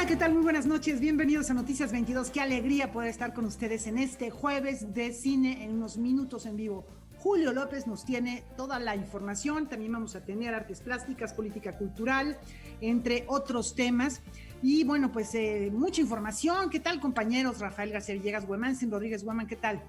¿qué tal? Muy buenas noches, bienvenidos a Noticias 22. Qué alegría poder estar con ustedes en este jueves de cine en unos minutos en vivo. Julio López nos tiene toda la información, también vamos a tener artes plásticas, política cultural, entre otros temas. Y bueno, pues mucha información. ¿Qué tal, compañeros? Rafael García Villegas, Huemansen Rodríguez Hueman, ¿qué tal?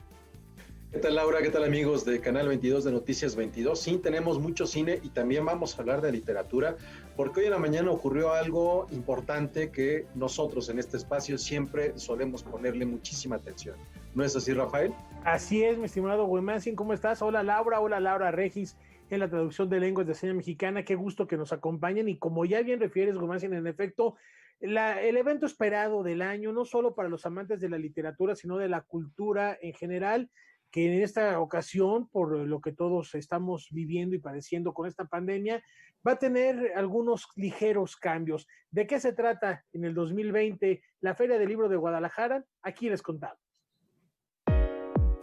¿Qué tal, Laura? ¿Qué tal, amigos de Canal 22 de Noticias 22? Sí, tenemos mucho cine y también vamos a hablar de literatura, porque hoy en la mañana ocurrió algo importante que nosotros en este espacio siempre solemos ponerle muchísima atención. ¿No es así, Rafael? Así es, mi estimado Huemansin, ¿cómo estás? Hola, Laura Regis, en la traducción de lenguas de señas mexicana. Qué gusto que nos acompañen y como ya bien refieres, Huemansin, en efecto, el evento esperado del año, no solo para los amantes de la literatura, sino de la cultura en general, que en esta ocasión, por lo que todos estamos viviendo y padeciendo con esta pandemia, va a tener algunos ligeros cambios. ¿De qué se trata en el 2020 la Feria del Libro de Guadalajara? Aquí les contamos.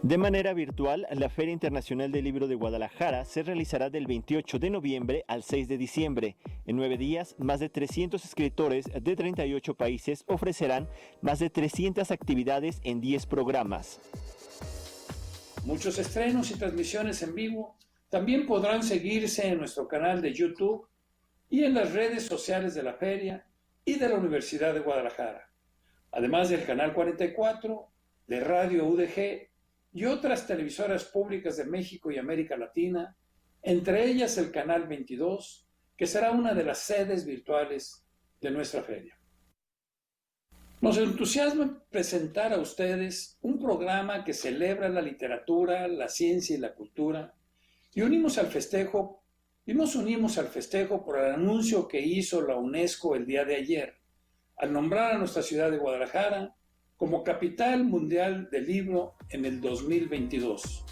De manera virtual, la Feria Internacional del Libro de Guadalajara se realizará del 28 de noviembre al 6 de diciembre. En 9 días, más de 300 escritores de 38 países ofrecerán más de 300 actividades en 10 programas. Muchos estrenos y transmisiones en vivo también podrán seguirse en nuestro canal de YouTube y en las redes sociales de la Feria y de la Universidad de Guadalajara, además del Canal 44, de Radio UDG y otras televisoras públicas de México y América Latina, entre ellas el Canal 22, que será una de las sedes virtuales de nuestra feria. Nos entusiasma presentar a ustedes un programa que celebra la literatura, la ciencia y la cultura, y nos unimos al festejo por el anuncio que hizo la UNESCO el día de ayer, al nombrar a nuestra ciudad de Guadalajara como Capital Mundial del Libro en el 2022.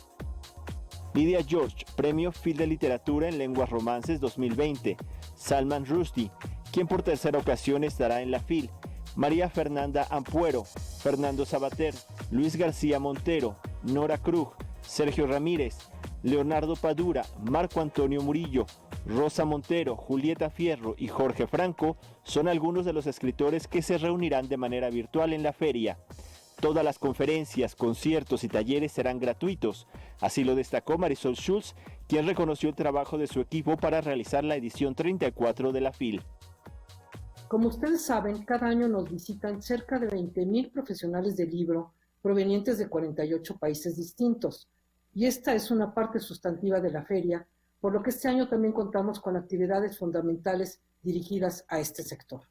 Lydia George, Premio Phil de Literatura en Lenguas Romances 2020. Salman Rushdie, quien por tercera ocasión estará en la FIL. María Fernanda Ampuero, Fernando Sabater, Luis García Montero, Nora Krug, Sergio Ramírez, Leonardo Padura, Marco Antonio Murillo, Rosa Montero, Julieta Fierro y Jorge Franco son algunos de los escritores que se reunirán de manera virtual en la feria. Todas las conferencias, conciertos y talleres serán gratuitos. Así lo destacó Marisol Schulz, quien reconoció el trabajo de su equipo para realizar la edición 34 de la FIL. Como ustedes saben, cada año nos visitan cerca de 20,000 profesionales del libro provenientes de 48 países distintos. Y esta es una parte sustantiva de la feria, por lo que este año también contamos con actividades fundamentales dirigidas a este sector.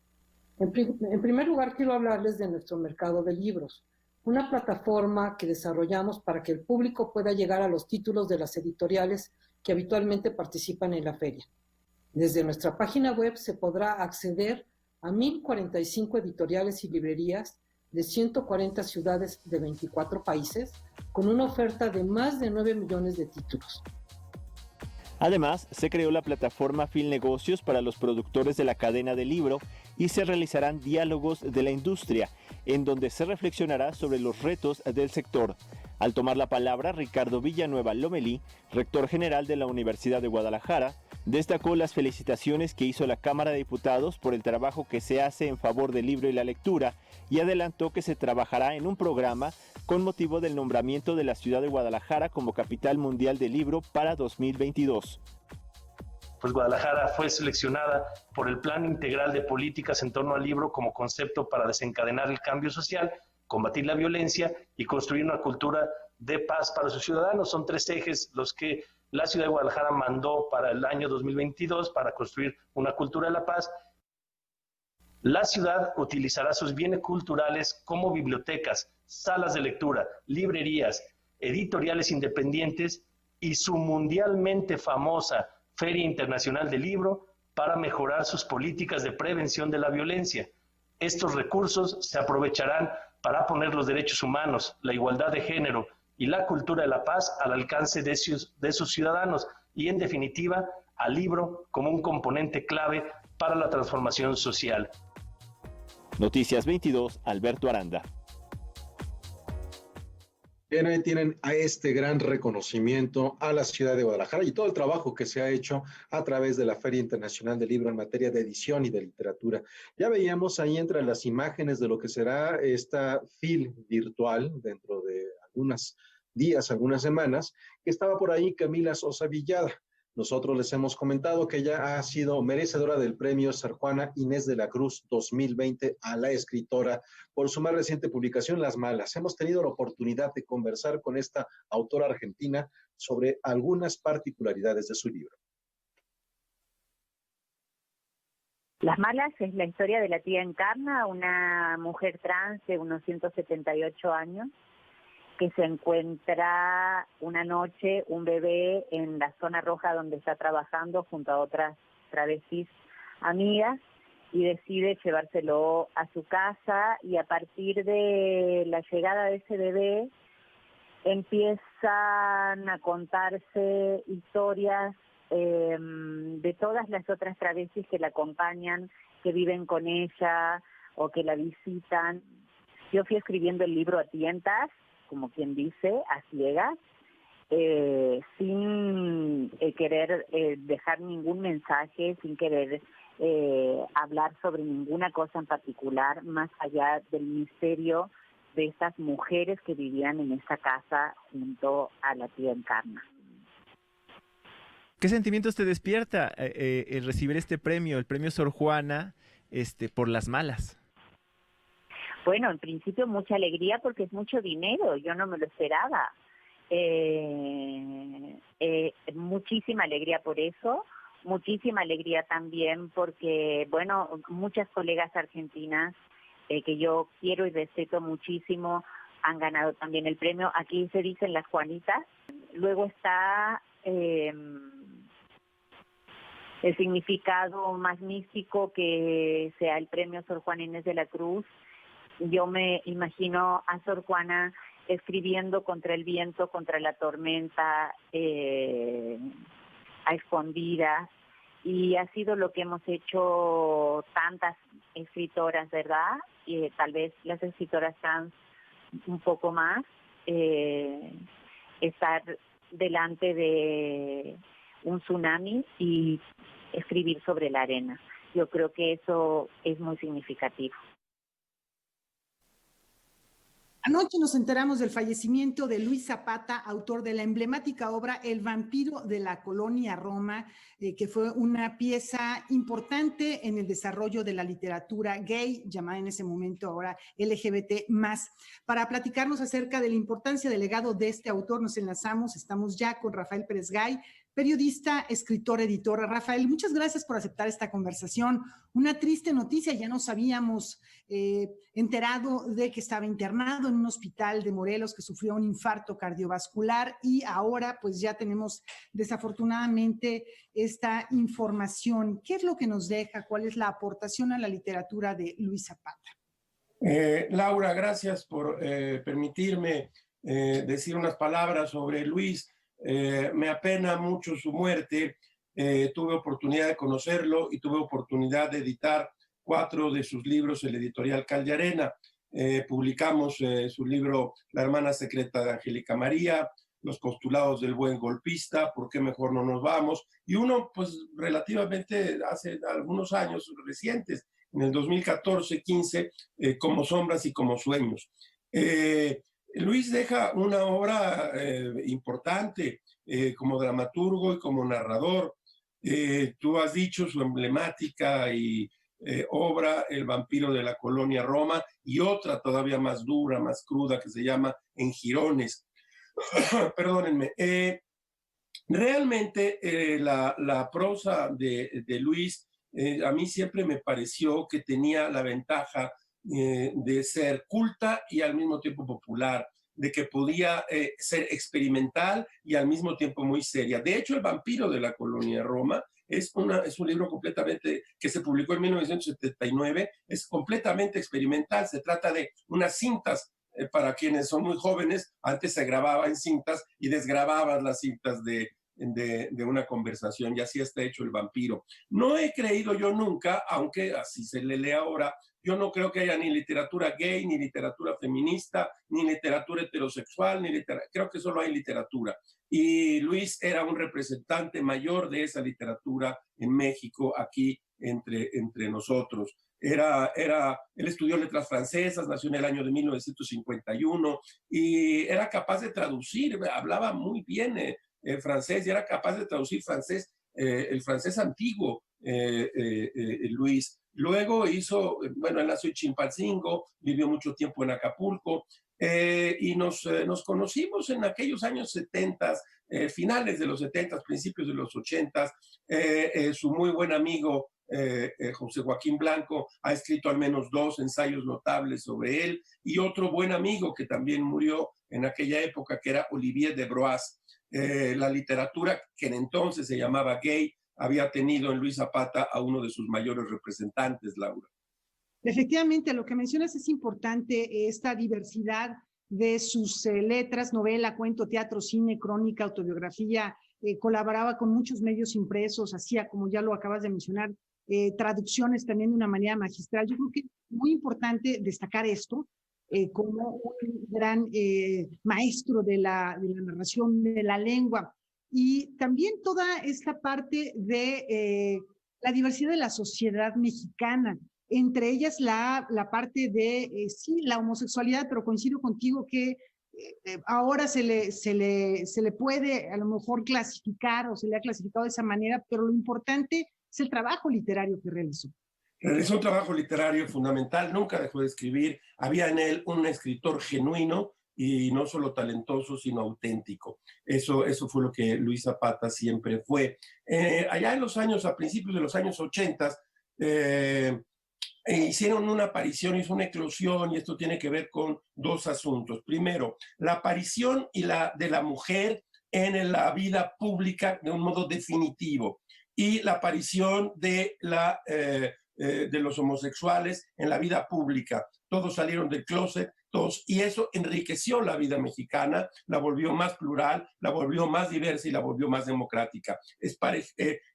En primer lugar, quiero hablarles de nuestro mercado de libros, una plataforma que desarrollamos para que el público pueda llegar a los títulos de las editoriales que habitualmente participan en la feria. Desde nuestra página web se podrá acceder a 1,045 editoriales y librerías de 140 ciudades de 24 países, con una oferta de más de 9 millones de títulos. Además, se creó la plataforma Phil Negocios para los productores de la cadena de libro y se realizarán diálogos de la industria, en donde se reflexionará sobre los retos del sector. Al tomar la palabra, Ricardo Villanueva Lomelí, rector general de la Universidad de Guadalajara, destacó las felicitaciones que hizo la Cámara de Diputados por el trabajo que se hace en favor del libro y la lectura y adelantó que se trabajará en un programa con motivo del nombramiento de la ciudad de Guadalajara como Capital Mundial del Libro para 2022. Pues Guadalajara fue seleccionada por el Plan Integral de Políticas en torno al libro como concepto para desencadenar el cambio social, combatir la violencia y construir una cultura de paz para sus ciudadanos. Son 3 ejes los que la ciudad de Guadalajara mandó para el año 2022 para construir una cultura de la paz. La ciudad utilizará sus bienes culturales como bibliotecas, salas de lectura, librerías, editoriales independientes y su mundialmente famosa Feria Internacional del Libro para mejorar sus políticas de prevención de la violencia. Estos recursos se aprovecharán para poner los derechos humanos, la igualdad de género y la cultura de la paz al alcance de sus ciudadanos y, en definitiva, al libro como un componente clave para la transformación social. Noticias 22, Alberto Aranda. Bien, ahí tienen a este gran reconocimiento a la ciudad de Guadalajara y todo el trabajo que se ha hecho a través de la Feria Internacional del Libro en materia de edición y de literatura. Ya veíamos ahí entre las imágenes de lo que será esta FIL virtual dentro de algunos días, algunas semanas, que estaba por ahí Camila Sosa Villada. Nosotros les hemos comentado que ella ha sido merecedora del premio Sor Juana Inés de la Cruz 2020 a la escritora por su más reciente publicación, Las Malas. Hemos tenido la oportunidad de conversar con esta autora argentina sobre algunas particularidades de su libro. Las Malas es la historia de la tía Encarna, una mujer trans de unos 178 años, que se encuentra una noche un bebé en la zona roja donde está trabajando junto a otras travestis amigas y decide llevárselo a su casa, y a partir de la llegada de ese bebé empiezan a contarse historias de todas las otras travestis que la acompañan, que viven con ella o que la visitan. Yo fui escribiendo el libro a tientas, como quien dice, a ciegas, sin querer dejar ningún mensaje, sin querer hablar sobre ninguna cosa en particular, más allá del misterio de estas mujeres que vivían en esa casa junto a la tía Encarna. ¿Qué sentimientos te despierta el recibir este premio, el premio Sor Juana, por Las Malas? Bueno, en principio mucha alegría porque es mucho dinero, yo no me lo esperaba. Muchísima alegría por eso, muchísima alegría también porque, bueno, muchas colegas argentinas que yo quiero y respeto muchísimo han ganado también el premio. Aquí se dicen las Juanitas. Luego está el significado más místico que sea el premio Sor Juana Inés de la Cruz. Yo me imagino a Sor Juana escribiendo contra el viento, contra la tormenta, a escondidas, y ha sido lo que hemos hecho tantas escritoras, ¿verdad? Y tal vez las escritoras trans un poco más, estar delante de un tsunami y escribir sobre la arena. Yo creo que eso es muy significativo. Anoche nos enteramos del fallecimiento de Luis Zapata, autor de la emblemática obra El vampiro de la colonia Roma, que fue una pieza importante en el desarrollo de la literatura gay, llamada en ese momento ahora LGBT+. Para platicarnos acerca de la importancia del legado de este autor, nos enlazamos, estamos ya con Rafael Pérez Gay, periodista, escritor, editor. Rafael, muchas gracias por aceptar esta conversación. Una triste noticia, ya nos habíamos enterado de que estaba internado en un hospital de Morelos, que sufrió un infarto cardiovascular, y ahora pues ya tenemos desafortunadamente esta información. ¿Qué es lo que nos deja? ¿Cuál es la aportación a la literatura de Luis Zapata? Laura, gracias por permitirme decir unas palabras sobre Luis. Me apena mucho su muerte. Tuve oportunidad de conocerlo y tuve oportunidad de editar 4 de sus libros en la editorial Cal de Arena. Publicamos su libro La hermana secreta de Angélica María, Los postulados del buen golpista, ¿Por qué mejor no nos vamos? Y uno, pues relativamente hace algunos años recientes, en el 2014-15, Como sombras y como sueños. Luis deja una obra importante como dramaturgo y como narrador. Tú has dicho su emblemática obra El vampiro de la colonia Roma, y otra todavía más dura, más cruda, que se llama En Jirones. Perdónenme. Realmente la prosa de Luis a mí siempre me pareció que tenía la ventaja de ser culta y al mismo tiempo popular, de que podía ser experimental y al mismo tiempo muy seria. De hecho, El vampiro de la colonia Roma es un libro completamente que se publicó en 1979, es completamente experimental. Se trata de unas cintas, para quienes son muy jóvenes, antes se grababa en cintas y desgrababan las cintas de una conversación, y así está hecho El vampiro. No he creído yo nunca, aunque así se le lee ahora, Yo no creo que haya ni literatura gay, ni literatura feminista, ni literatura heterosexual, creo que solo hay literatura. Y Luis era un representante mayor de esa literatura en México, aquí entre nosotros. Él estudió letras francesas, nació en el año de 1951 y era capaz de traducir, hablaba muy bien francés y era capaz de traducir el francés antiguo, Luis. Luego él nació en Chilpancingo, vivió mucho tiempo en Acapulco y nos conocimos en aquellos años 70, finales de los 70, principios de los 80. Su muy buen amigo José Joaquín Blanco ha escrito al menos 2 ensayos notables sobre él, y otro buen amigo que también murió en aquella época, que era Olivier de Broas. La literatura que en entonces se llamaba gay había tenido en Luis Zapata a uno de sus mayores representantes, Laura. Efectivamente, lo que mencionas es importante, esta diversidad de sus letras, novela, cuento, teatro, cine, crónica, autobiografía, colaboraba con muchos medios impresos, hacía, como ya lo acabas de mencionar, traducciones también de una manera magistral. Yo creo que es muy importante destacar esto como un gran maestro de la narración de la lengua. Y también toda esta parte de la diversidad de la sociedad mexicana, entre ellas la parte de, sí, la homosexualidad, pero coincido contigo que ahora se le puede a lo mejor clasificar, o se le ha clasificado de esa manera, pero lo importante es el trabajo literario que realizó. Realizó un trabajo literario fundamental, nunca dejó de escribir, había en él un escritor genuino y no solo talentoso, sino auténtico. Eso fue lo que Luis Zapata siempre fue. Allá a principios de los años 80, hicieron una aparición, hizo una eclosión, y esto tiene que ver con 2 asuntos. Primero, la aparición de la mujer en la vida pública de un modo definitivo, y la aparición de los homosexuales en la vida pública. Todos salieron del closet, y eso enriqueció la vida mexicana, la volvió más plural, la volvió más diversa y la volvió más democrática.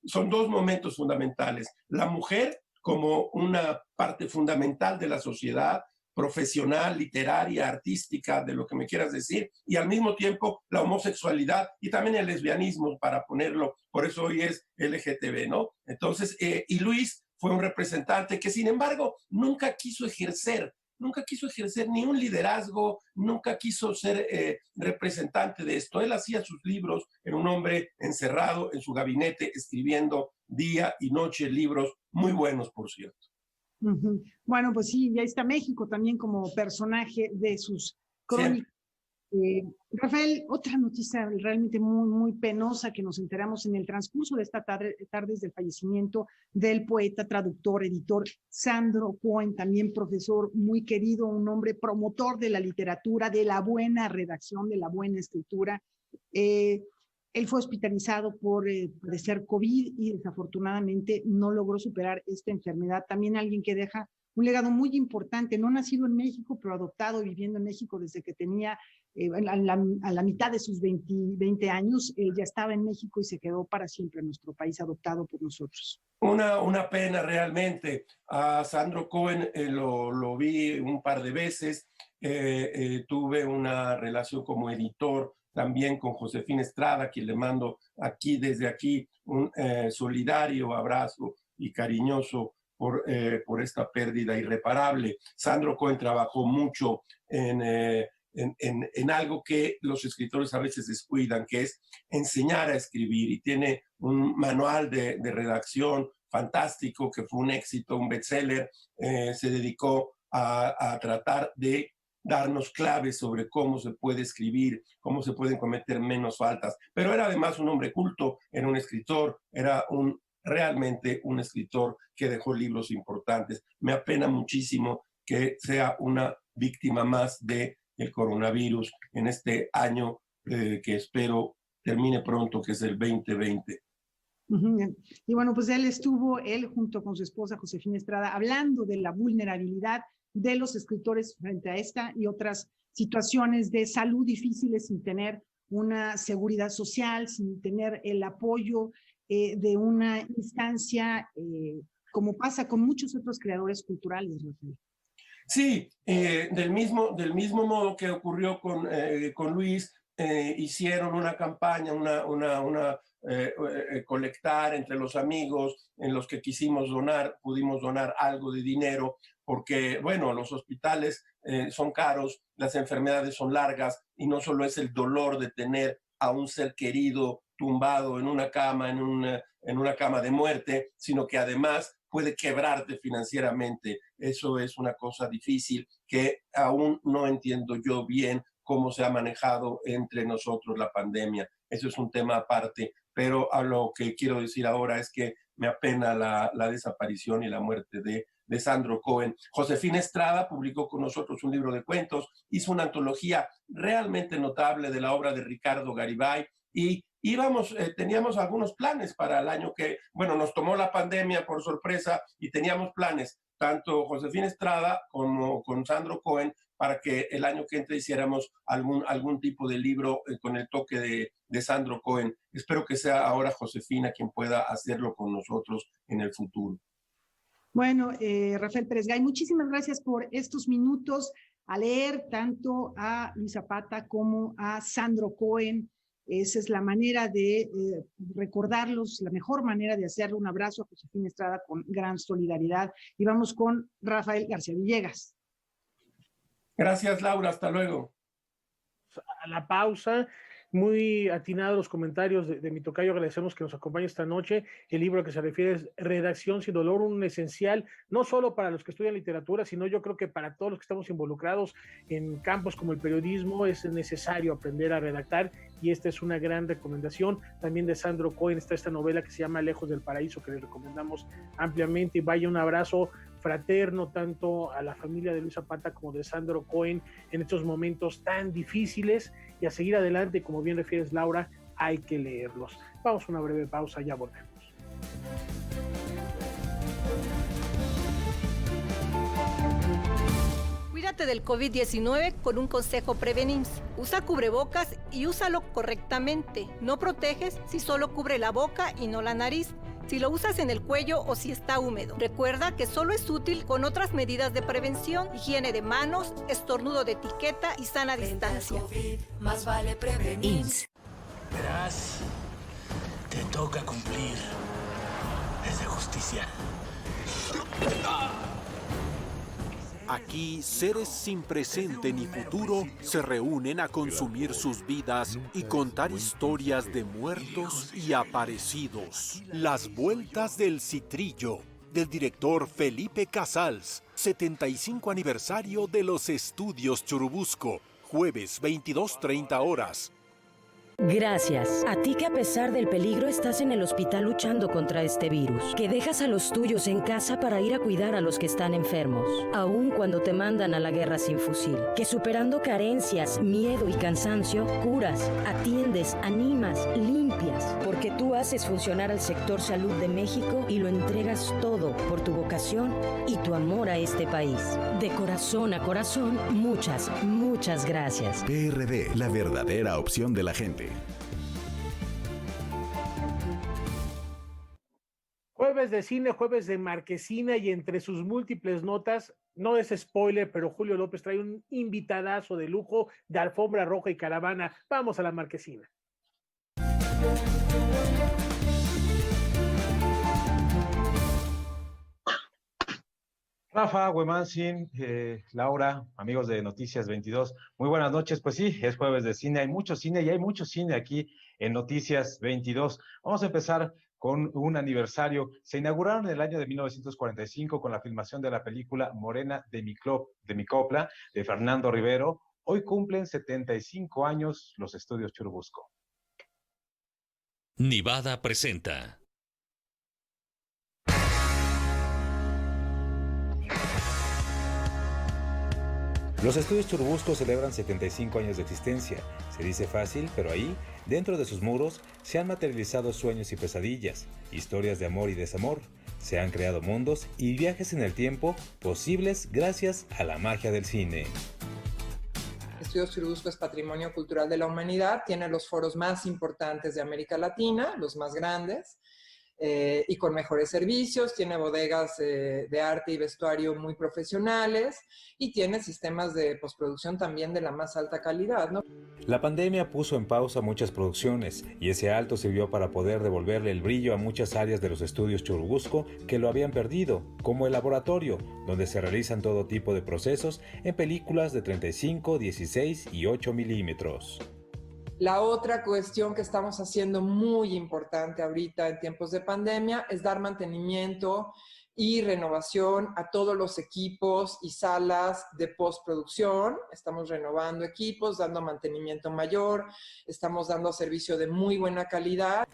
Son 2 momentos fundamentales. La mujer como una parte fundamental de la sociedad, profesional, literaria, artística, de lo que me quieras decir, y al mismo tiempo la homosexualidad y también el lesbianismo, para ponerlo, por eso hoy es LGTB, ¿no? Entonces, y Luis fue un representante que, sin embargo, nunca quiso ejercer ni un liderazgo, nunca quiso ser representante de esto. Él hacía sus libros, era un hombre encerrado en su gabinete, escribiendo día y noche libros muy buenos, por cierto. Uh-huh. Bueno, pues sí, ya está México también como personaje de sus crónicas. Rafael, otra noticia realmente muy, muy penosa que nos enteramos en el transcurso de esta tarde es del fallecimiento del poeta, traductor, editor Sandro Cohen, también profesor muy querido, un hombre promotor de la literatura, de la buena redacción, de la buena escritura. Él fue hospitalizado por padecer COVID y desafortunadamente no logró superar esta enfermedad. También alguien que deja un legado muy importante, no nacido en México, pero adoptado, viviendo en México desde que tenía a la mitad de sus 20 años. Él ya estaba en México y se quedó para siempre en nuestro país, adoptado por nosotros. Una pena realmente. A Sandro Cohen lo vi un par de veces, tuve una relación como editor también con Josefina Estrada, a quien le mando desde aquí un solidario abrazo y cariñoso por esta pérdida irreparable. Sandro Cohen trabajó mucho en algo que los escritores a veces descuidan, que es enseñar a escribir, y tiene un manual de redacción fantástico que fue un éxito, un bestseller. Se dedicó a tratar de darnos claves sobre cómo se puede escribir, cómo se pueden cometer menos faltas, pero era además un hombre culto, era un escritor, era realmente un escritor que dejó libros importantes. Me apena muchísimo que sea una víctima más del coronavirus en este año que espero termine pronto, que es el 2020. Uh-huh. Y bueno, pues él junto con su esposa Josefina Estrada, hablando de la vulnerabilidad de los escritores frente a esta y otras situaciones de salud difíciles, sin tener una seguridad social, sin tener el apoyo de una instancia como pasa con muchos otros creadores culturales, Rafael. Sí, del mismo modo que ocurrió con Luis, hicieron una campaña, colectar entre los amigos en los que pudimos donar algo de dinero, porque, bueno, los hospitales son caros, las enfermedades son largas, y no solo es el dolor de tener a un ser querido tumbado en una cama, en una cama de muerte, sino que además puede quebrarte financieramente. Eso es una cosa difícil que aún no entiendo yo bien cómo se ha manejado entre nosotros la pandemia. Eso es un tema aparte, pero a lo que quiero decir ahora es que me apena la desaparición y la muerte de Sandro Cohen. Josefina Estrada publicó con nosotros un libro de cuentos, hizo una antología realmente notable de la obra de Ricardo Garibay, y teníamos algunos planes para el año que, bueno, nos tomó la pandemia por sorpresa, y teníamos planes, tanto Josefina Estrada como con Sandro Cohen, para que el año que entra hiciéramos algún tipo de libro con el toque de Sandro Cohen. Espero que sea ahora Josefina quien pueda hacerlo con nosotros en el futuro. Bueno, Rafael Pérez Gay, muchísimas gracias por estos minutos a leer tanto a Luis Zapata como a Sandro Cohen. Esa es la manera de recordarlos, la mejor manera de hacerlo. Un abrazo a Josefina Estrada con gran solidaridad. Y vamos con Rafael García Villegas. Gracias, Laura. Hasta luego. A la pausa. Muy atinados los comentarios de mi tocayo. Agradecemos que nos acompañe esta noche. El libro que se refiere es Redacción sin dolor, un esencial, no solo para los que estudian literatura, sino yo creo que para todos los que estamos involucrados en campos como el periodismo. Es necesario aprender a redactar, y esta es una gran recomendación. También de Sandro Cohen está esta novela que se llama Lejos del Paraíso, que les recomendamos ampliamente. Y vaya un abrazo fraterno tanto a la familia de Luis Zapata como de Sandro Cohen en estos momentos tan difíciles, y a seguir adelante. Como bien refieres, Laura, hay que leerlos. Vamos a una breve pausa, ya volvemos. Cuídate del COVID-19 con un consejo Prevenims. Usa cubrebocas y úsalo correctamente. No proteges si solo cubre la boca y no la nariz, si lo usas en el cuello o si está húmedo. Recuerda que solo es útil con otras medidas de prevención: higiene de manos, estornudo de etiqueta y sana distancia. COVID, más vale prevenir. Verás, te toca cumplir. Es de justicia. Aquí, seres sin presente ni futuro se reúnen a consumir sus vidas y contar historias de muertos y aparecidos. Las vueltas del Citrillo, del director Felipe Casals. 75 aniversario de los estudios Churubusco. Jueves, 22:30 horas. Gracias. A ti que a pesar del peligro estás en el hospital luchando contra este virus, que dejas a los tuyos en casa para ir a cuidar a los que están enfermos, aun cuando te mandan a la guerra sin fusil, que superando carencias, miedo y cansancio, curas, atiendes, animas, limpias, porque tú haces funcionar al sector salud de México y lo entregas todo por tu vocación y tu amor a este país. De corazón a corazón, muchas, muchas gracias. PRD, la verdadera opción de la gente. Jueves de cine, jueves de Marquesina, y entre sus múltiples notas, no es spoiler, pero Julio López trae un invitadazo de lujo de alfombra roja y caravana. Vamos a la Marquesina. Rafa, Huemansin, Laura, amigos de Noticias 22, muy buenas noches. Pues sí, es jueves de cine, hay mucho cine y hay mucho cine aquí en Noticias 22. Vamos a empezar con un aniversario. Se inauguraron en el año de 1945 con la filmación de la película Morena de mi copla, de Fernando Rivero. Hoy cumplen 75 años los estudios Churubusco. Nivada presenta. Los estudios Churubusco celebran 75 años de existencia. Se dice fácil, pero ahí, dentro de sus muros, se han materializado sueños y pesadillas, historias de amor y desamor. Se han creado mundos y viajes en el tiempo posibles gracias a la magia del cine. Estudios Churubusco es Patrimonio Cultural de la Humanidad, tiene los foros más importantes de América Latina, los más grandes. y con mejores servicios, tiene bodegas de arte y vestuario muy profesionales y tiene sistemas de postproducción también de la más alta calidad, ¿no? La pandemia puso en pausa muchas producciones y ese alto sirvió para poder devolverle el brillo a muchas áreas de los estudios Churubusco que lo habían perdido, como el laboratorio, donde se realizan todo tipo de procesos en películas de 35, 16 y 8 milímetros. La otra cuestión que estamos haciendo muy importante ahorita en tiempos de pandemia es dar mantenimiento y renovación a todos los equipos y salas de postproducción. Estamos renovando equipos, dando mantenimiento mayor, estamos dando servicio de muy buena calidad.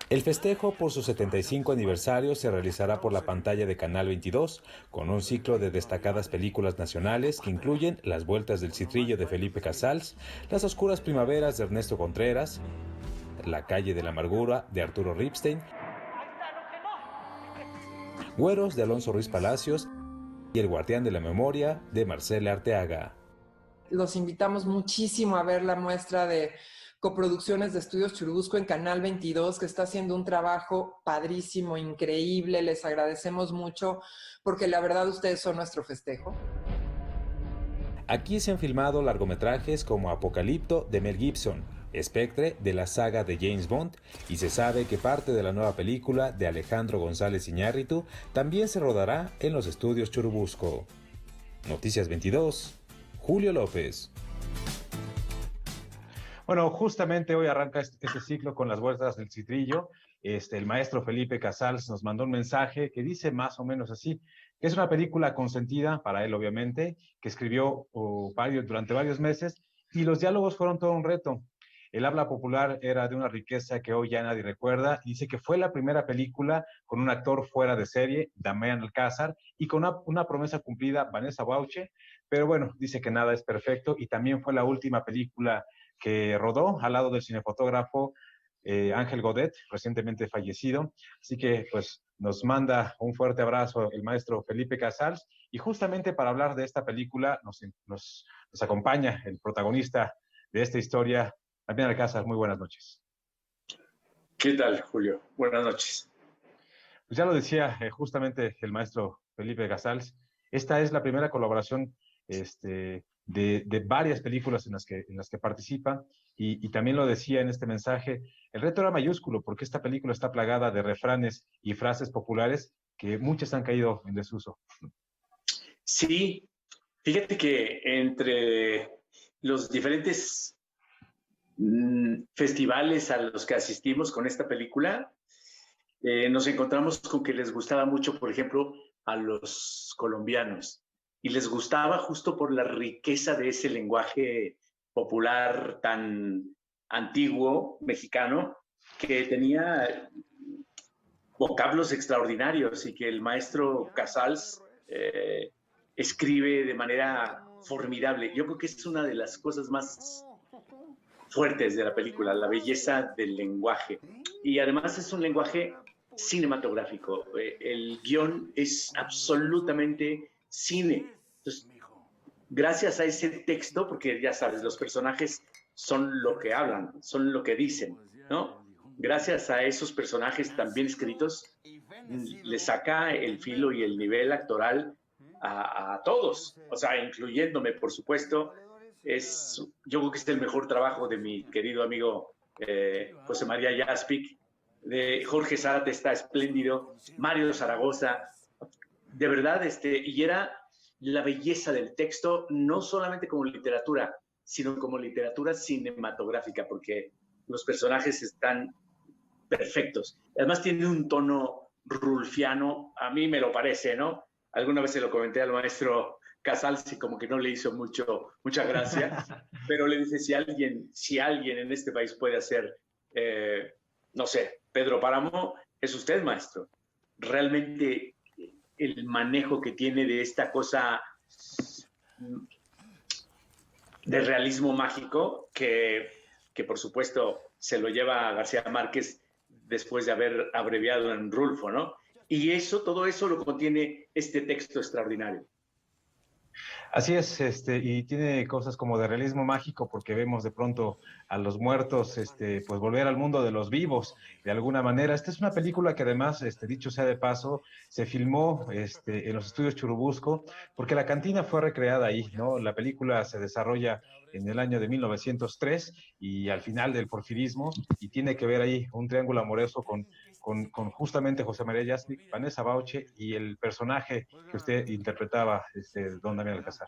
El festejo por su 75 aniversario se realizará por la pantalla de Canal 22, con un ciclo de destacadas películas nacionales que incluyen Las Vueltas del Citrillo de Felipe Casals, Las Oscuras Primaveras de Ernesto Contreras, La Calle de la Amargura de Arturo Ripstein, Güeros de Alonso Ruiz Palacios y El Guardián de la Memoria de Marcela Arteaga. Los invitamos muchísimo a ver la muestra de coproducciones de Estudios Churubusco en Canal 22, que está haciendo un trabajo padrísimo, increíble. Les agradecemos mucho porque la verdad ustedes son nuestro festejo. Aquí se han filmado largometrajes como Apocalipto de Mel Gibson, Spectre de la saga de James Bond, y se sabe que parte de la nueva película de Alejandro González Iñárritu también se rodará en los Estudios Churubusco. Noticias 22, Julio López. Bueno, justamente hoy arranca este ciclo con Las Vueltas del Citrillo. El maestro Felipe Casals nos mandó un mensaje que dice más o menos así, que es una película consentida para él, obviamente, que escribió durante varios meses, y los diálogos fueron todo un reto. El habla popular era de una riqueza que hoy ya nadie recuerda. Dice que fue la primera película con un actor fuera de serie, Damián Alcázar, y con una promesa cumplida, Vanessa Bauche. Pero bueno, dice que nada es perfecto, y también fue la última película que rodó al lado del cinefotógrafo Ángel Godet, recientemente fallecido. Así que pues nos manda un fuerte abrazo el maestro Felipe Casals, y justamente para hablar de esta película nos acompaña el protagonista de esta historia, Damián Alcázar. Muy buenas noches. ¿Qué tal, Julio? Buenas noches. Pues ya lo decía justamente el maestro Felipe Casals, esta es la primera colaboración de varias películas en las que participa, y también lo decía en este mensaje, el reto era mayúsculo porque esta película está plagada de refranes y frases populares que muchas han caído en desuso. Sí, fíjate que entre los diferentes festivales a los que asistimos con esta película, nos encontramos con que les gustaba mucho, por ejemplo, a los colombianos. Y les gustaba justo por la riqueza de ese lenguaje popular tan antiguo, mexicano, que tenía vocablos extraordinarios y que el maestro Casals escribe de manera formidable. Yo creo que es una de las cosas más fuertes de la película, la belleza del lenguaje. Y además es un lenguaje cinematográfico. El guión es absolutamente cine. Entonces, gracias a ese texto, porque ya sabes, los personajes son lo que hablan, son lo que dicen, ¿no? Gracias a esos personajes tan bien escritos, le saca el filo y el nivel actoral a todos, o sea, incluyéndome, por supuesto. Yo creo que es el mejor trabajo de mi querido amigo José María Jaspic, de Jorge Zárate está espléndido, Mario Zaragoza, de verdad, y era la belleza del texto, no solamente como literatura, sino como literatura cinematográfica, porque los personajes están perfectos. Además tiene un tono rulfiano, a mí me lo parece, ¿no? Alguna vez se lo comenté al maestro Casals y como que no le hizo mucha gracia, pero le dice, si alguien en este país puede hacer, no sé, Pedro Páramo, es usted, maestro. Realmente el manejo que tiene de esta cosa de realismo mágico que por supuesto se lo lleva a García Márquez después de haber abreviado en Rulfo, ¿no? Y todo eso lo contiene este texto extraordinario. Así es, y tiene cosas como de realismo mágico porque vemos de pronto a los muertos, pues volver al mundo de los vivos de alguna manera. Esta es una película que además, dicho sea de paso, se filmó, en los estudios Churubusco porque la cantina fue recreada ahí, ¿no? La película se desarrolla en el año de 1903 y al final del porfirismo y tiene que ver ahí un triángulo amoroso con justamente José María Yasnik, Vanessa Bauche y el personaje que usted interpretaba, don Damián Alcázar.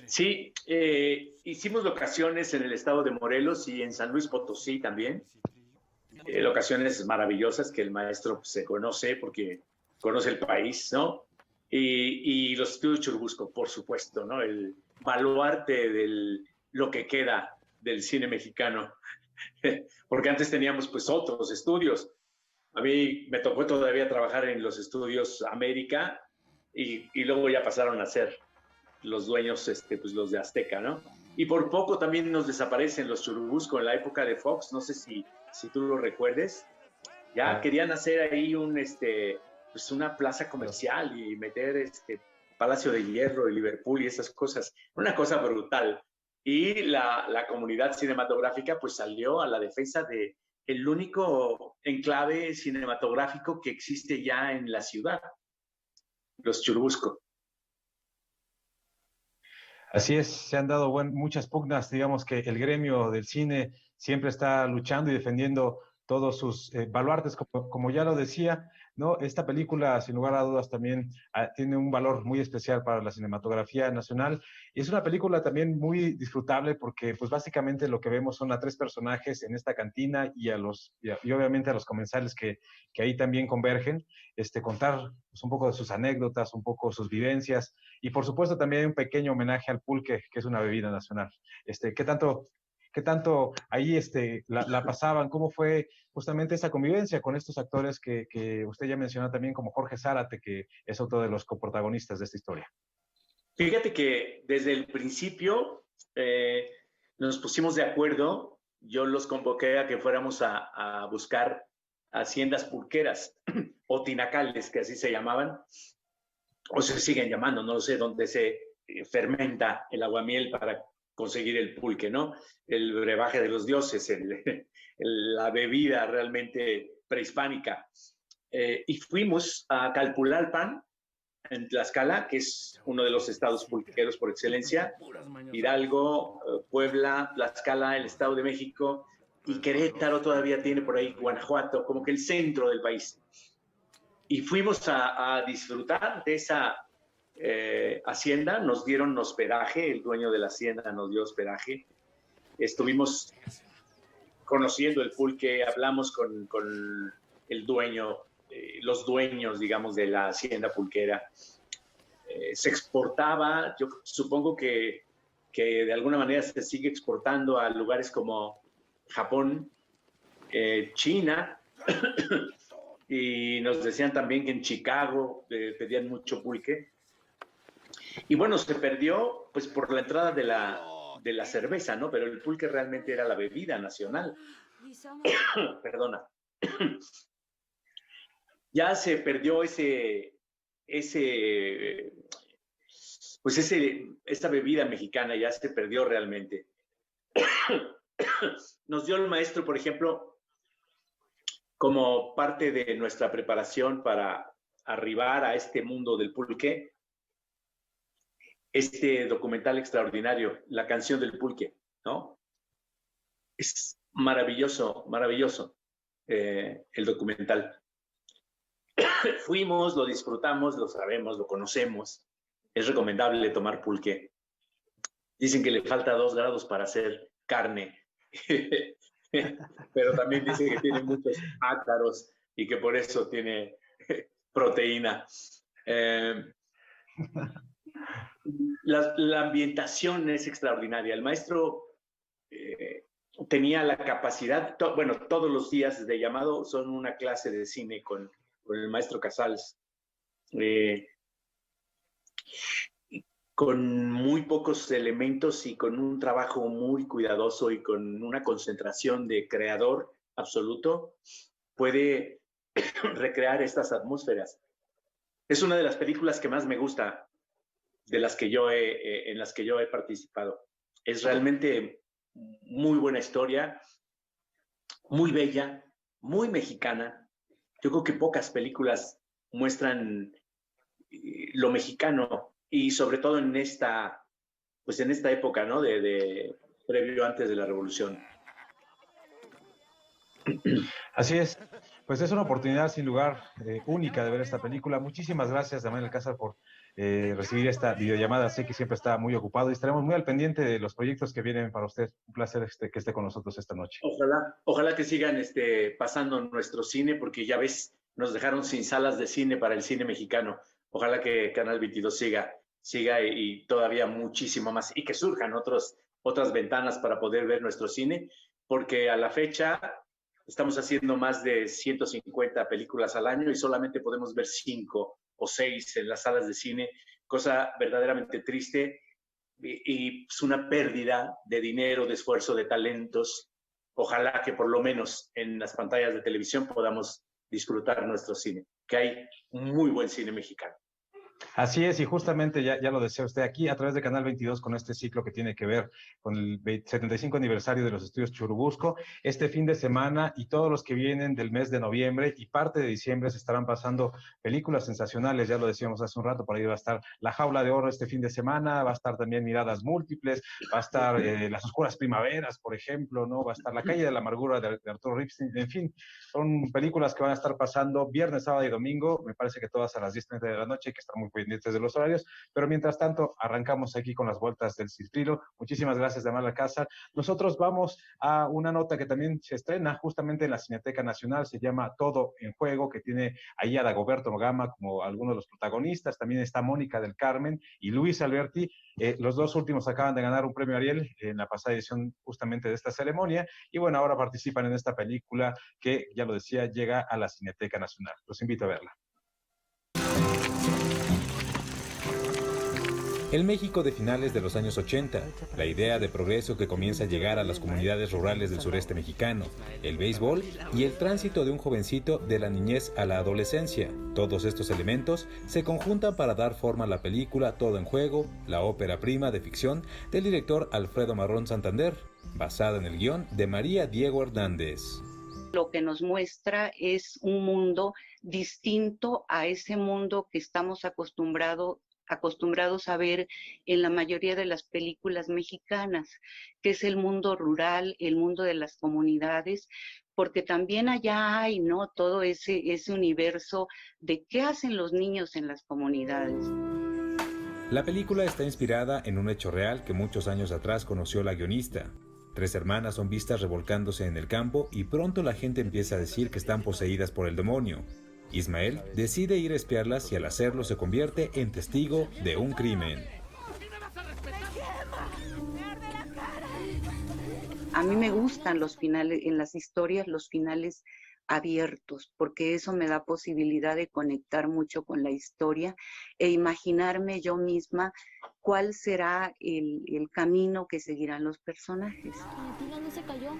Sí, hicimos locaciones en el estado de Morelos y en San Luis Potosí también. Locaciones maravillosas que el maestro se conoce porque conoce el país, ¿no? Y los estudios Churubusco, por supuesto, ¿no? El baluarte de lo que queda del cine mexicano. Porque antes teníamos pues otros estudios. A mí me tocó todavía trabajar en los estudios América y luego ya pasaron a ser los dueños, pues los de Azteca, ¿no? Y por poco también nos desaparecen los Churubusco en la época de Fox, no sé si tú lo recuerdes. Ya querían hacer ahí pues una plaza comercial y meter Palacio de Hierro y Liverpool y esas cosas. Una cosa brutal. Y la comunidad cinematográfica pues salió a la defensa de el único enclave cinematográfico que existe ya en la ciudad, los Churubusco. Así es, se han dado muchas pugnas, digamos que el gremio del cine siempre está luchando y defendiendo todos sus baluartes, como ya lo decía, ¿no? Esta película, sin lugar a dudas, también tiene un valor muy especial para la cinematografía nacional. Y es una película también muy disfrutable porque, pues, básicamente lo que vemos son a 3 personajes en esta cantina y obviamente a los comensales que ahí también convergen, contar pues, un poco de sus anécdotas, un poco sus vivencias y, por supuesto, también un pequeño homenaje al pulque, que es una bebida nacional. ¿Qué tanto ahí la pasaban? ¿Cómo fue justamente esa convivencia con estos actores que usted ya mencionó también, como Jorge Zárate, que es otro de los coprotagonistas de esta historia? Fíjate que desde el principio nos pusimos de acuerdo, yo los convoqué a que fuéramos a buscar haciendas pulqueras o tinacales, que así se llamaban, o se siguen llamando, no lo sé, donde se fermenta el aguamiel para conseguir el pulque, ¿no? El brebaje de los dioses, la bebida realmente prehispánica. Y fuimos a Calpulalpan, en Tlaxcala, que es uno de los estados pulqueros por excelencia, Hidalgo, Puebla, Tlaxcala, el Estado de México, y Querétaro todavía tiene por ahí, Guanajuato, como que el centro del país. Y fuimos a disfrutar de esa hacienda, nos dieron hospedaje, el dueño de la hacienda nos dio hospedaje, estuvimos conociendo el pulque, hablamos con el dueño, los dueños, digamos, de la hacienda pulquera. Se exportaba, yo supongo que de alguna manera se sigue exportando a lugares como Japón, China, y nos decían también que en Chicago pedían mucho pulque. Y bueno, se perdió pues por la entrada de la cerveza, ¿no? Pero el pulque realmente era la bebida nacional. Perdona. Ya se perdió esta bebida mexicana, ya se perdió realmente. Nos dio el maestro, por ejemplo, como parte de nuestra preparación para arribar a este mundo del pulque, este documental extraordinario, La canción del pulque, ¿no? Es maravilloso, maravilloso el documental. Fuimos, lo disfrutamos, lo sabemos, lo conocemos. Es recomendable tomar pulque. Dicen que le falta 2 grados para hacer carne, pero también dicen que tiene muchos ácaros y que por eso tiene proteína. La ambientación es extraordinaria. El maestro tenía la capacidad, todos los días de llamado son una clase de cine con el maestro Casals, con muy pocos elementos y con un trabajo muy cuidadoso y con una concentración de creador absoluto, puede recrear estas atmósferas. Es una de las películas que más me gusta de las que en las que yo he participado. Es realmente muy buena historia, muy bella, muy mexicana. Yo creo que pocas películas muestran lo mexicano y sobre todo en esta época, ¿no? Previo antes de la Revolución. Así es, pues es una oportunidad sin lugar única de ver esta película. Muchísimas gracias, Damián Alcázar, por recibir esta videollamada. Sé que siempre está muy ocupado y estaremos muy al pendiente de los proyectos que vienen para usted. Un placer que esté con nosotros esta noche. Ojalá que sigan pasando nuestro cine, porque ya ves, nos dejaron sin salas de cine para el cine mexicano. Ojalá que Canal 22 siga y todavía muchísimo más, y que surjan otras ventanas para poder ver nuestro cine, porque a la fecha estamos haciendo más de 150 películas al año y solamente podemos ver 5 o 6 en las salas de cine, cosa verdaderamente triste y es una pérdida de dinero, de esfuerzo, de talentos. Ojalá que por lo menos en las pantallas de televisión podamos disfrutar nuestro cine, que hay muy buen cine mexicano. Así es, y justamente ya lo decía usted aquí a través de Canal 22 con este ciclo que tiene que ver con el 75 aniversario de los estudios Churubusco. Este fin de semana y todos los que vienen del mes de noviembre y parte de diciembre se estarán pasando películas sensacionales, ya lo decíamos hace un rato, por ahí va a estar La Jaula de Oro este fin de semana, va a estar también Miradas Múltiples, va a estar Las Oscuras Primaveras, por ejemplo, ¿no? Va a estar La Calle de la Amargura de Arturo Ripstein, en fin, son películas que van a estar pasando viernes, sábado y domingo, me parece que todas a las 10:30 de la noche, hay que estar muy pendientes de los horarios, pero mientras tanto arrancamos aquí con las vueltas del Citrilo. Muchísimas gracias, Damián Alcázar. Nosotros vamos a una nota que también se estrena justamente en la Cineteca Nacional, se llama Todo en Juego, que tiene ahí a Dagoberto Gama como algunos de los protagonistas, también está Mónica del Carmen y Luis Alberti. Los dos últimos acaban de ganar un premio Ariel en la pasada edición justamente de esta ceremonia y bueno, ahora participan en esta película que, ya lo decía, llega a la Cineteca Nacional. Los invito a verla. El México de finales de los años 80, la idea de progreso que comienza a llegar a las comunidades rurales del sureste mexicano, el béisbol y el tránsito de un jovencito de la niñez a la adolescencia. Todos estos elementos se conjuntan para dar forma a la película Todo en Juego, la ópera prima de ficción del director Alfredo Marrón Santander, basada en el guión de María Diego Hernández. Lo que nos muestra es un mundo distinto a ese mundo que estamos acostumbrados a ver en la mayoría de las películas mexicanas, que es el mundo rural, el mundo de las comunidades, porque también allá hay, ¿no?, todo ese universo de qué hacen los niños en las comunidades. La película está inspirada en un hecho real que muchos años atrás conoció la guionista. 3 hermanas son vistas revolcándose en el campo y pronto la gente empieza a decir que están poseídas por el demonio. Ismael decide ir a espiarlas y al hacerlo se convierte en testigo de un crimen. A mí me gustan los finales, en las historias, los finales abiertos, porque eso me da posibilidad de conectar mucho con la historia e imaginarme yo misma cuál será el camino que seguirán los personajes. ¿No se cayó?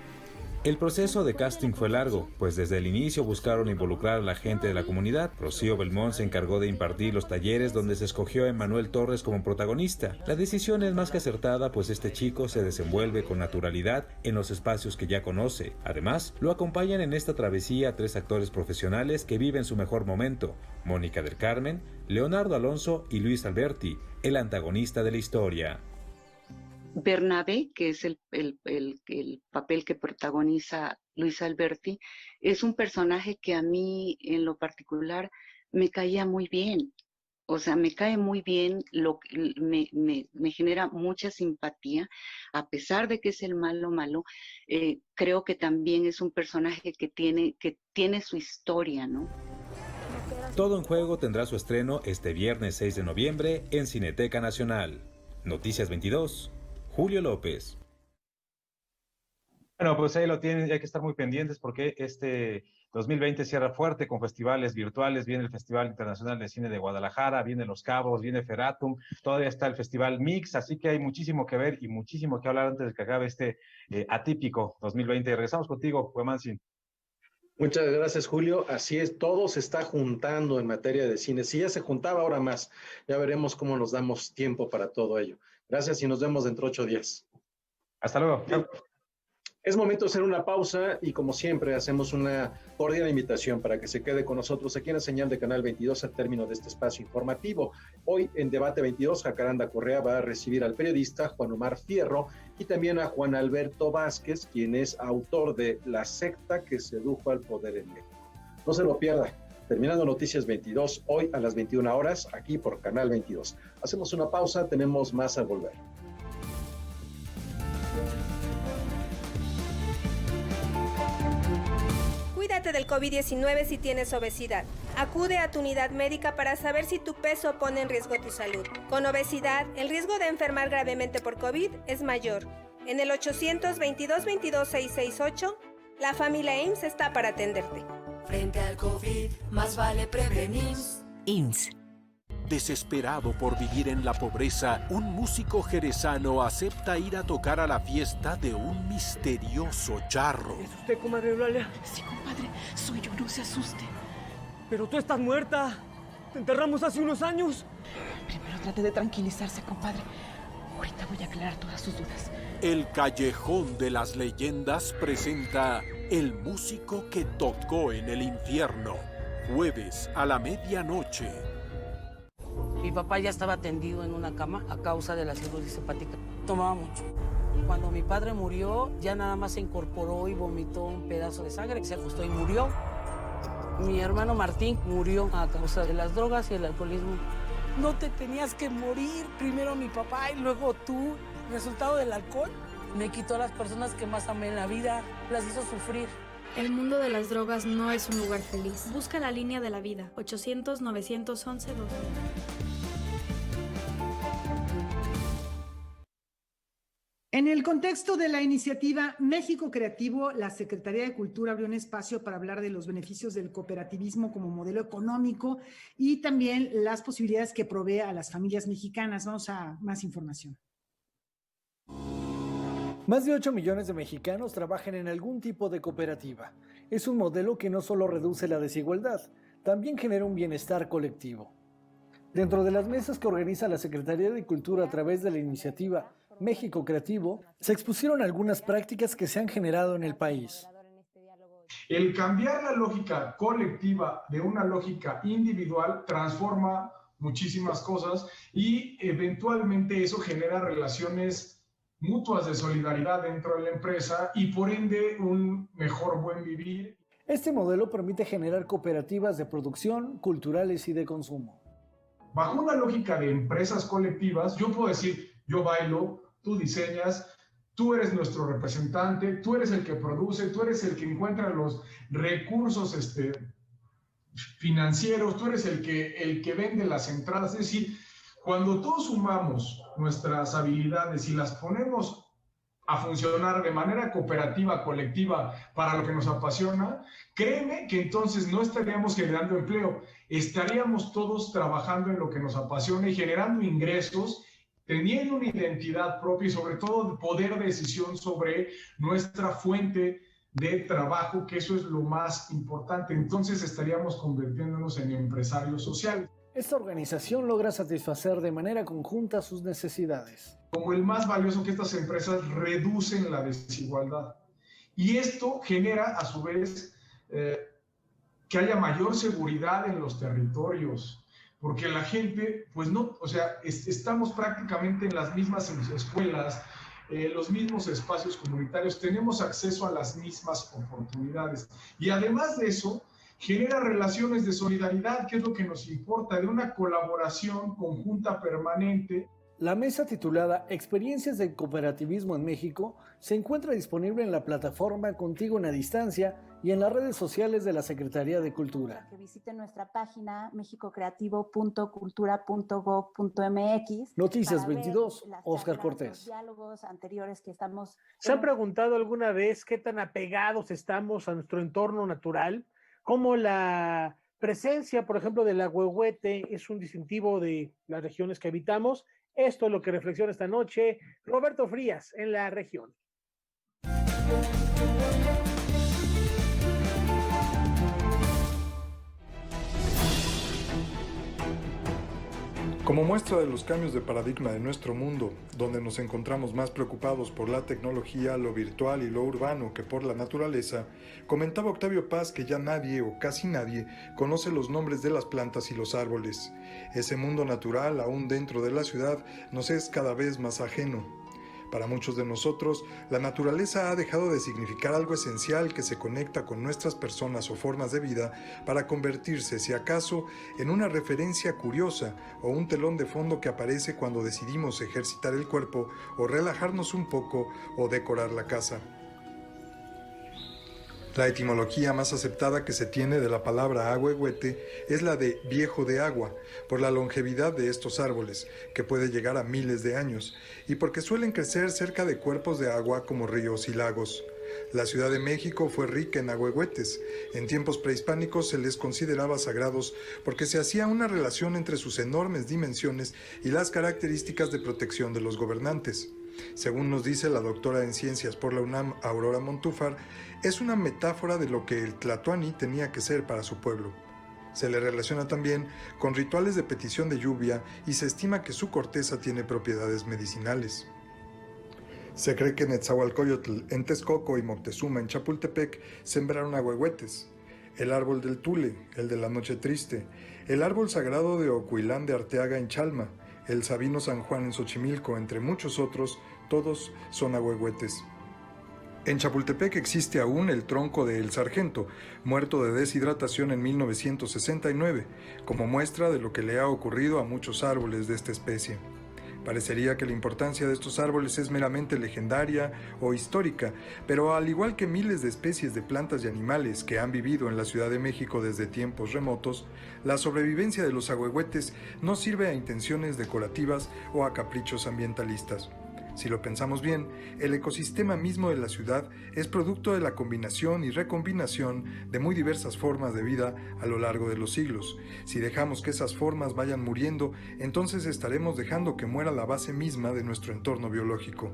El proceso de casting fue largo, pues desde el inicio buscaron involucrar a la gente de la comunidad. Rocío Belmont se encargó de impartir los talleres donde se escogió a Emmanuel Torres como protagonista. La decisión es más que acertada, pues este chico se desenvuelve con naturalidad en los espacios que ya conoce. Además, lo acompañan en esta travesía 3 actores profesionales que viven su mejor momento: Mónica del Carmen, Leonardo Alonso y Luis Alberti, el antagonista de la historia. Bernabé, que es el papel que protagoniza Luis Alberti, es un personaje que a mí en lo particular me caía muy bien. O sea, me cae muy bien, me genera mucha simpatía, a pesar de que es el malo, creo que también es un personaje que tiene su historia, ¿no? Todo en Juego tendrá su estreno este viernes 6 de noviembre en Cineteca Nacional. Noticias 22. Julio López. Bueno, pues ahí lo tienen, hay que estar muy pendientes porque este 2020 cierra fuerte con festivales virtuales, viene el Festival Internacional de Cine de Guadalajara, viene Los Cabos, viene Feratum, todavía está el Festival Mix, así que hay muchísimo que ver y muchísimo que hablar antes de que acabe este atípico 2020. Regresamos contigo, Huemansin. Muchas gracias, Julio. Así es, todo se está juntando en materia de cine. Si ya se juntaba, ahora más. Ya veremos cómo nos damos tiempo para todo ello. Gracias y nos vemos dentro de 8 días. Hasta luego. Chao. Es momento de hacer una pausa y como siempre hacemos una cordial invitación para que se quede con nosotros aquí en la señal de Canal 22 al término de este espacio informativo. Hoy en Debate 22, Jacaranda Correa va a recibir al periodista Juan Omar Fierro y también a Juan Alberto Vázquez, quien es autor de La secta que sedujo al poder en México. No se lo pierda. Terminando Noticias 22, hoy a las 21 horas, aquí por Canal 22. Hacemos una pausa, tenemos más a volver. Cuídate del COVID-19 si tienes obesidad. Acude a tu unidad médica para saber si tu peso pone en riesgo tu salud. Con obesidad, el riesgo de enfermar gravemente por COVID es mayor. En el 800-22-22-668, la familia IMSS está para atenderte. Frente al COVID, más vale prevenir. IMSS. Desesperado por vivir en la pobreza, un músico jerezano acepta ir a tocar a la fiesta de un misterioso charro. ¿Es usted, comadre Eulalia? Sí, compadre, soy yo, no se asuste. Pero tú estás muerta. Te enterramos hace unos años. Primero trate de tranquilizarse, compadre. Ahorita voy a aclarar todas sus dudas. El Callejón de las Leyendas presenta El músico que tocó en el infierno. Jueves a la medianoche. Mi papá ya estaba tendido en una cama a causa de la cirrosis hepática. Tomaba mucho. Cuando mi padre murió, ya nada más se incorporó y vomitó un pedazo de sangre, se acostó y murió. Mi hermano Martín murió a causa de las drogas y el alcoholismo. No te tenías que morir, primero mi papá y luego tú. ¿Resultado del alcohol? Me quitó a las personas que más amé en la vida, las hizo sufrir. El mundo de las drogas no es un lugar feliz. Busca la línea de la vida, 800-911-2000. En el contexto de la iniciativa México Creativo, la Secretaría de Cultura abrió un espacio para hablar de los beneficios del cooperativismo como modelo económico y también las posibilidades que provee a las familias mexicanas. Vamos a más información. Más de 8 millones de mexicanos trabajan en algún tipo de cooperativa. Es un modelo que no solo reduce la desigualdad, también genera un bienestar colectivo. Dentro de las mesas que organiza la Secretaría de Cultura a través de la iniciativa México Creativo, se expusieron algunas prácticas que se han generado en el país. El cambiar la lógica colectiva de una lógica individual transforma muchísimas cosas y eventualmente eso genera relaciones mutuas de solidaridad dentro de la empresa y por ende un mejor buen vivir. Este modelo permite generar cooperativas de producción, culturales y de consumo. Bajo una lógica de empresas colectivas, yo puedo decir, yo bailo, tú diseñas, tú eres nuestro representante, tú eres el que produce, tú eres el que encuentra los recursos financieros, tú eres el que vende las entradas. Es decir, cuando todos sumamos nuestras habilidades y las ponemos a funcionar de manera cooperativa, colectiva, para lo que nos apasiona, créeme que entonces no estaríamos generando empleo, estaríamos todos trabajando en lo que nos apasiona y generando ingresos, teniendo una identidad propia y sobre todo poder de decisión sobre nuestra fuente de trabajo, que eso es lo más importante. Entonces estaríamos convirtiéndonos en empresarios sociales. Esta organización logra satisfacer de manera conjunta sus necesidades. Como el más valioso, que estas empresas reducen la desigualdad. Y esto genera, a su vez, que haya mayor seguridad en los territorios. Porque la gente, pues no, o sea, estamos prácticamente en las mismas escuelas, los mismos espacios comunitarios, tenemos acceso a las mismas oportunidades. Y además de eso, genera relaciones de solidaridad, que es lo que nos importa, de una colaboración conjunta permanente. La mesa titulada Experiencias del Cooperativismo en México se encuentra disponible en la plataforma Contigo en a Distancia y en las redes sociales de la Secretaría de Cultura. Que visiten nuestra página mexicocreativo.cultura.gov.mx. Noticias 22, Óscar Cortés. ¿Se han preguntado alguna vez qué tan apegados estamos a nuestro entorno natural? Cómo la presencia, por ejemplo, del ahuehuete es un distintivo de las regiones que habitamos. Esto es lo que reflexiona esta noche Roberto Frías en La Región. Como muestra de los cambios de paradigma de nuestro mundo, donde nos encontramos más preocupados por la tecnología, lo virtual y lo urbano que por la naturaleza, comentaba Octavio Paz que ya nadie o casi nadie conoce los nombres de las plantas y los árboles. Ese mundo natural, aún dentro de la ciudad, nos es cada vez más ajeno. Para muchos de nosotros, la naturaleza ha dejado de significar algo esencial que se conecta con nuestras personas o formas de vida para convertirse, si acaso, en una referencia curiosa o un telón de fondo que aparece cuando decidimos ejercitar el cuerpo o relajarnos un poco o decorar la casa. La etimología más aceptada que se tiene de la palabra ahuehuete es la de viejo de agua, por la longevidad de estos árboles, que puede llegar a miles de años, y porque suelen crecer cerca de cuerpos de agua como ríos y lagos. La Ciudad de México fue rica en ahuehuetes. En tiempos prehispánicos se les consideraba sagrados porque se hacía una relación entre sus enormes dimensiones y las características de protección de los gobernantes. Según nos dice la doctora en ciencias por la UNAM, Aurora Montúfar, es una metáfora de lo que el tlatoani tenía que ser para su pueblo. Se le relaciona también con rituales de petición de lluvia y se estima que su corteza tiene propiedades medicinales. Se cree que Netzahualcóyotl en Texcoco y Moctezuma en Chapultepec sembraron ahuehuetes. El árbol del Tule, el de la Noche Triste, el árbol sagrado de Ocuilán de Arteaga en Chalma, el Sabino San Juan en Xochimilco, entre muchos otros, todos son ahuehuetes. En Chapultepec existe aún el tronco de El Sargento, muerto de deshidratación en 1969, como muestra de lo que le ha ocurrido a muchos árboles de esta especie. Parecería que la importancia de estos árboles es meramente legendaria o histórica, pero al igual que miles de especies de plantas y animales que han vivido en la Ciudad de México desde tiempos remotos, la sobrevivencia de los ahuehuetes no sirve a intenciones decorativas o a caprichos ambientalistas. Si lo pensamos bien, el ecosistema mismo de la ciudad es producto de la combinación y recombinación de muy diversas formas de vida a lo largo de los siglos. Si dejamos que esas formas vayan muriendo, entonces estaremos dejando que muera la base misma de nuestro entorno biológico.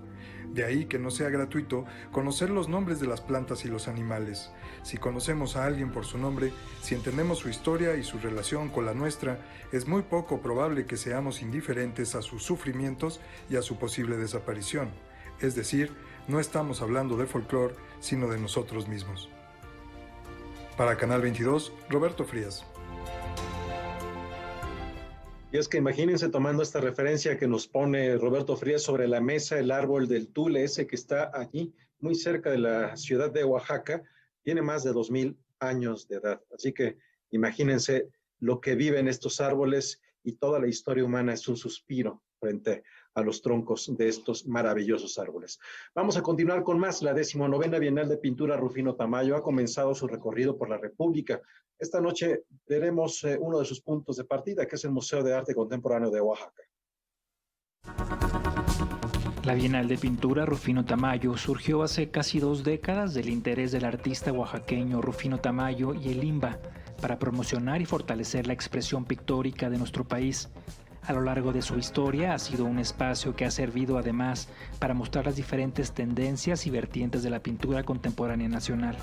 De ahí que no sea gratuito conocer los nombres de las plantas y los animales. Si conocemos a alguien por su nombre, si entendemos su historia y su relación con la nuestra, es muy poco probable que seamos indiferentes a sus sufrimientos y a su posible desaparición. Es decir, no estamos hablando de folclore, sino de nosotros mismos. Para Canal 22, Roberto Frías. Y es que imagínense tomando esta referencia que nos pone Roberto Frías sobre la mesa, el árbol del Tule, ese que está aquí, muy cerca de la ciudad de Oaxaca, tiene más de 2000 años de edad. Así que imagínense lo que viven estos árboles y toda la historia humana es un suspiro frente a los troncos de estos maravillosos árboles. Vamos a continuar con más. La 19ª Bienal de Pintura Rufino Tamayo ha comenzado su recorrido por la República. Esta noche veremos uno de sus puntos de partida, que es el Museo de Arte Contemporáneo de Oaxaca. La Bienal de Pintura Rufino Tamayo surgió hace casi 2 décadas del interés del artista oaxaqueño Rufino Tamayo y el INBA para promocionar y fortalecer la expresión pictórica de nuestro país. A lo largo de su historia ha sido un espacio que ha servido además para mostrar las diferentes tendencias y vertientes de la pintura contemporánea nacional.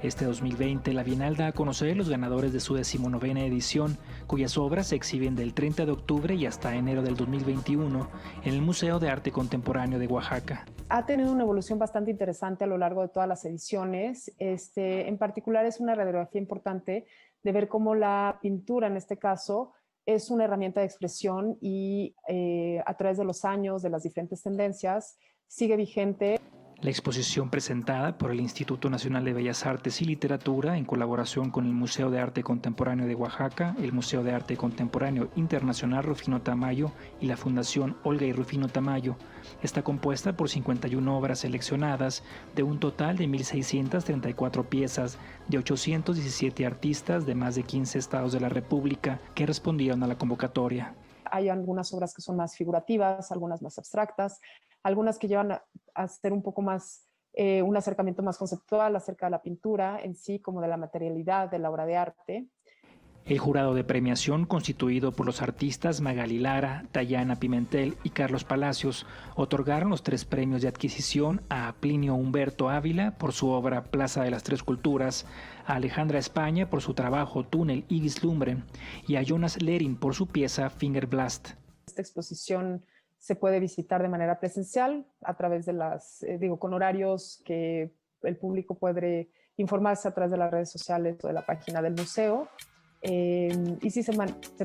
Este 2020, la Bienal da a conocer los ganadores de su 19ª edición, cuyas obras se exhiben del 30 de octubre y hasta enero del 2021 en el Museo de Arte Contemporáneo de Oaxaca. Ha tenido una evolución bastante interesante a lo largo de todas las ediciones. En particular es una radiografía importante de ver cómo la pintura, en este caso, es una herramienta de expresión y a través de los años, de las diferentes tendencias, sigue vigente. La exposición presentada por el Instituto Nacional de Bellas Artes y Literatura en colaboración con el Museo de Arte Contemporáneo de Oaxaca, el Museo de Arte Contemporáneo Internacional Rufino Tamayo y la Fundación Olga y Rufino Tamayo está compuesta por 51 obras seleccionadas de un total de 1,634 piezas de 817 artistas de más de 15 estados de la República que respondieron a la convocatoria. Hay algunas obras que son más figurativas, algunas más abstractas, algunas que llevan a ser un poco más, un acercamiento más conceptual acerca de la pintura en sí, como de la materialidad de la obra de arte. El jurado de premiación, constituido por los artistas Magali Lara, Dayana Pimentel y Carlos Palacios, otorgaron los 3 premios de adquisición a Plinio Humberto Ávila por su obra Plaza de las Tres Culturas, a Alejandra España por su trabajo Túnel y Vislumbre y a Jonas Lerin por su pieza Finger Blast. Esta exposición se puede visitar de manera presencial a través de con horarios que el público puede informarse a través de las redes sociales o de la página del museo. Y sí se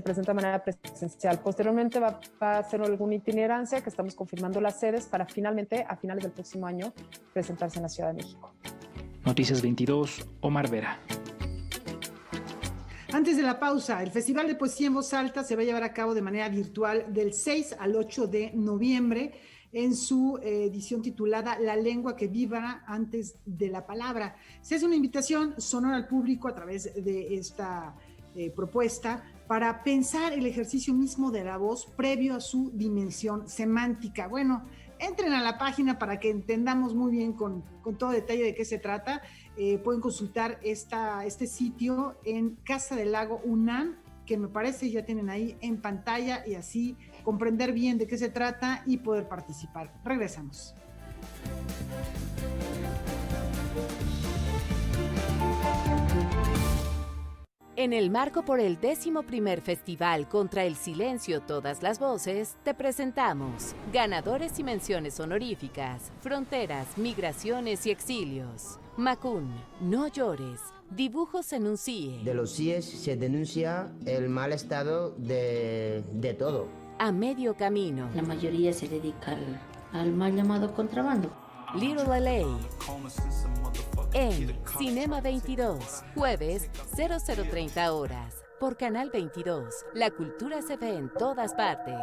presenta de manera presencial. Posteriormente va a ser alguna itinerancia que estamos confirmando las sedes para finalmente, a finales del próximo año, presentarse en la Ciudad de México. Noticias 22, Omar Vera. Antes de la pausa, el Festival de Poesía en Voz Alta se va a llevar a cabo de manera virtual del 6 al 8 de noviembre en su edición titulada La lengua que vibra antes de la palabra. Se hace una invitación sonora al público a través de esta propuesta para pensar el ejercicio mismo de la voz previo a su dimensión semántica. Bueno, entren a la página para que entendamos muy bien con todo detalle de qué se trata. Pueden consultar este sitio en Casa del Lago UNAM, que me parece ya tienen ahí en pantalla, y así comprender bien de qué se trata y poder participar. Regresamos. En el marco por el 11º Festival Contra el Silencio Todas las Voces, te presentamos ganadores y menciones honoríficas, Fronteras, Migraciones y Exilios. Macún, No llores, Dibujos en un CIE. De los CIEs se denuncia el mal estado de todo. A medio camino. La mayoría se dedica al mal llamado contrabando. Little LA. En Cinema 22, jueves 00:30 horas, por Canal 22. La cultura se ve en todas partes.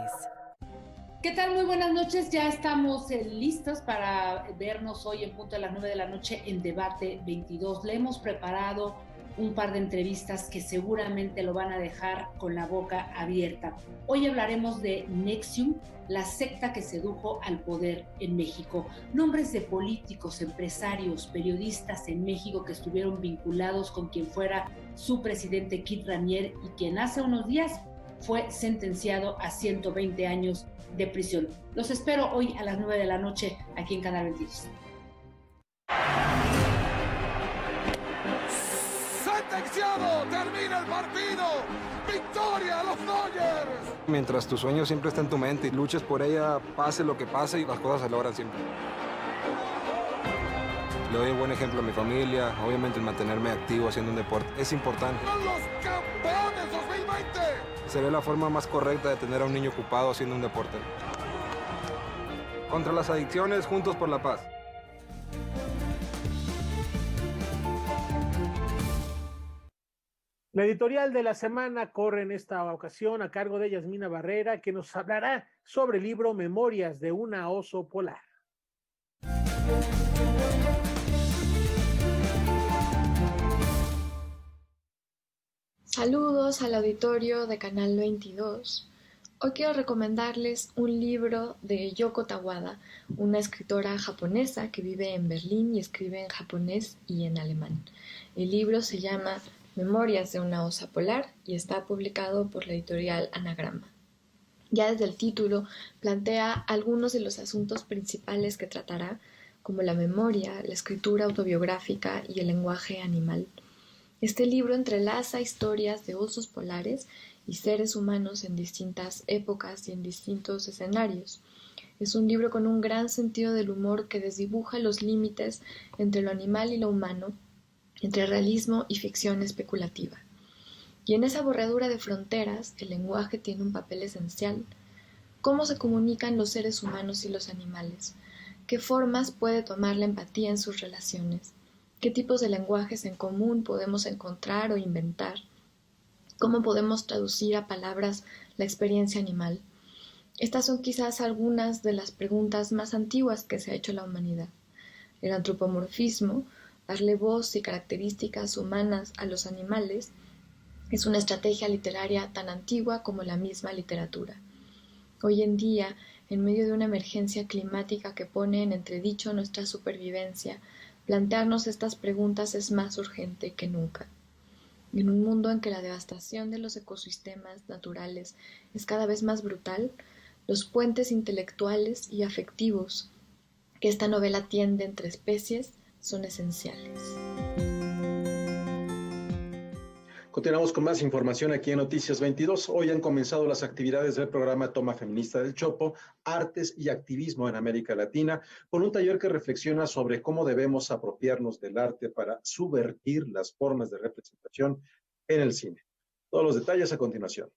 ¿Qué tal? Muy buenas noches. Ya estamos listos para vernos hoy en punto de las 9 de la noche en Debate 22. Le hemos preparado un par de entrevistas que seguramente lo van a dejar con la boca abierta. Hoy hablaremos de NXIVM, la secta que sedujo al poder en México. Nombres de políticos, empresarios, periodistas en México que estuvieron vinculados con quien fuera su presidente Kid Raniere y quien hace unos días fue sentenciado a 120 años de prisión. Los espero hoy a las 9 de la noche aquí en Canal 22. ¡Sentenciado! ¡Termina el partido! ¡Victoria a los Dodgers! Mientras tu sueño siempre está en tu mente y luches por ella, pase lo que pase, y las cosas se logran siempre. Le doy un buen ejemplo a mi familia. Obviamente el mantenerme activo haciendo un deporte es importante. ¡Son los campeones 2020! Sería la forma más correcta de tener a un niño ocupado haciendo un deporte. Contra las adicciones, juntos por la paz. La editorial de la semana corre en esta ocasión a cargo de Yasmina Barrera, que nos hablará sobre el libro Memorias de una oso polar. Saludos al auditorio de Canal 22. Hoy quiero recomendarles un libro de Yoko Tawada, una escritora japonesa que vive en Berlín y escribe en japonés y en alemán. El libro se llama Memorias de una osa polar y está publicado por la editorial Anagrama. Ya desde el título plantea algunos de los asuntos principales que tratará, como la memoria, la escritura autobiográfica y el lenguaje animal. Este libro entrelaza historias de osos polares y seres humanos en distintas épocas y en distintos escenarios. Es un libro con un gran sentido del humor que desdibuja los límites entre lo animal y lo humano, entre realismo y ficción especulativa. Y en esa borradura de fronteras, el lenguaje tiene un papel esencial. ¿Cómo se comunican los seres humanos y los animales? ¿Qué formas puede tomar la empatía en sus relaciones? ¿Qué tipos de lenguajes en común podemos encontrar o inventar? ¿Cómo podemos traducir a palabras la experiencia animal? Estas son quizás algunas de las preguntas más antiguas que se ha hecho la humanidad. El antropomorfismo, darle voz y características humanas a los animales, es una estrategia literaria tan antigua como la misma literatura. Hoy en día, en medio de una emergencia climática que pone en entredicho nuestra supervivencia, plantearnos estas preguntas es más urgente que nunca. Y en un mundo en que la devastación de los ecosistemas naturales es cada vez más brutal, los puentes intelectuales y afectivos que esta novela tiende entre especies son esenciales. Continuamos con más información aquí en Noticias 22. Hoy han comenzado las actividades del programa Toma Feminista del Chopo, Artes y Activismo en América Latina, con un taller que reflexiona sobre cómo debemos apropiarnos del arte para subvertir las formas de representación en el cine. Todos los detalles a continuación.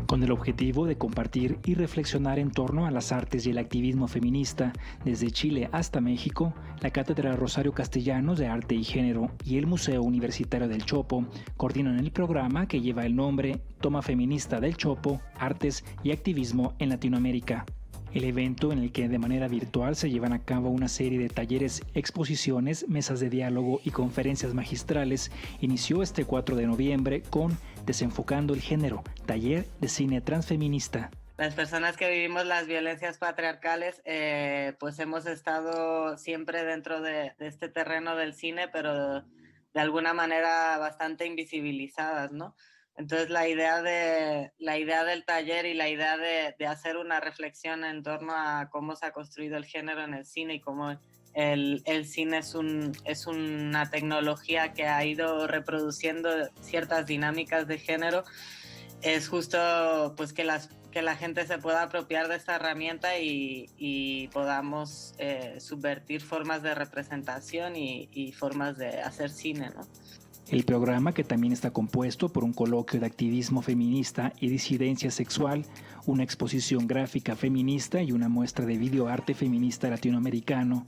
Con el objetivo de compartir y reflexionar en torno a las artes y el activismo feminista, desde Chile hasta México, la Cátedra Rosario Castellanos de Arte y Género y el Museo Universitario del Chopo coordinan el programa que lleva el nombre Toma Feminista del Chopo, Artes y Activismo en Latinoamérica. El evento, en el que de manera virtual se llevan a cabo una serie de talleres, exposiciones, mesas de diálogo y conferencias magistrales, inició este 4 de noviembre con Desenfocando el Género, taller de cine transfeminista. Las personas que vivimos las violencias patriarcales, pues hemos estado siempre dentro de este terreno del cine, pero de alguna manera bastante invisibilizadas, ¿no? Entonces la idea del taller y la idea de hacer una reflexión en torno a cómo se ha construido el género en el cine y cómo el cine es una tecnología que ha ido reproduciendo ciertas dinámicas de género, es justo pues que la gente se pueda apropiar de esta herramienta y podamos subvertir formas de representación y formas de hacer cine, ¿no? El programa, que también está compuesto por un coloquio de activismo feminista y disidencia sexual, una exposición gráfica feminista y una muestra de videoarte feminista latinoamericano,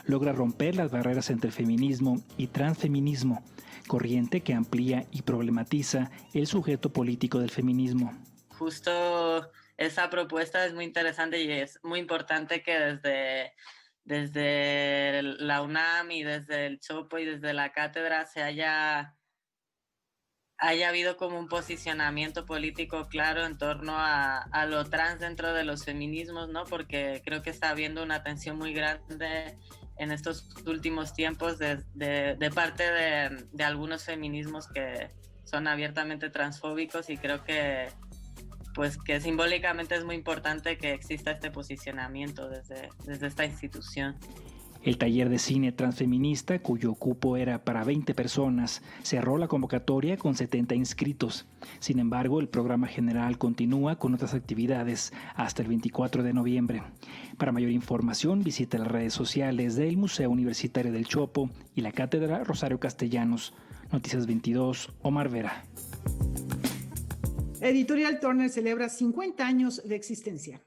logra romper las barreras entre feminismo y transfeminismo, corriente que amplía y problematiza el sujeto político del feminismo. Justo esa propuesta es muy interesante y es muy importante que desde la UNAM y desde el Chopo y desde la cátedra haya habido como un posicionamiento político claro en torno a lo trans dentro de los feminismos, ¿no? Porque creo que está habiendo una tensión muy grande en estos últimos tiempos de parte de algunos feminismos que son abiertamente transfóbicos, y creo que simbólicamente es muy importante que exista este posicionamiento desde esta institución. El taller de cine transfeminista, cuyo cupo era para 20 personas, cerró la convocatoria con 70 inscritos. Sin embargo, el programa general continúa con otras actividades hasta el 24 de noviembre. Para mayor información, visita las redes sociales del Museo Universitario del Chopo y la Cátedra Rosario Castellanos. Noticias 22, Omar Vera. Editorial Turner celebra 50 años de existencia.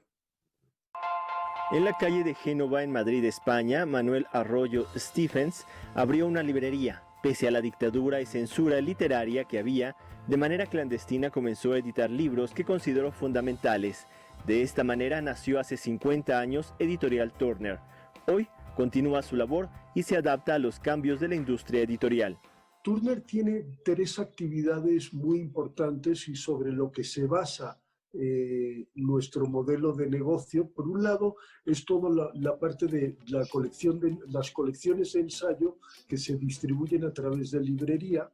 En la calle de Génova, en Madrid, España, Manuel Arroyo Stephens abrió una librería. Pese a la dictadura y censura literaria que había, de manera clandestina comenzó a editar libros que consideró fundamentales. De esta manera nació hace 50 años Editorial Turner. Hoy continúa su labor y se adapta a los cambios de la industria editorial. Turner tiene 3 actividades muy importantes y sobre lo que se basa nuestro modelo de negocio. Por un lado es toda la parte de la colección de las colecciones de ensayo que se distribuyen a través de librería,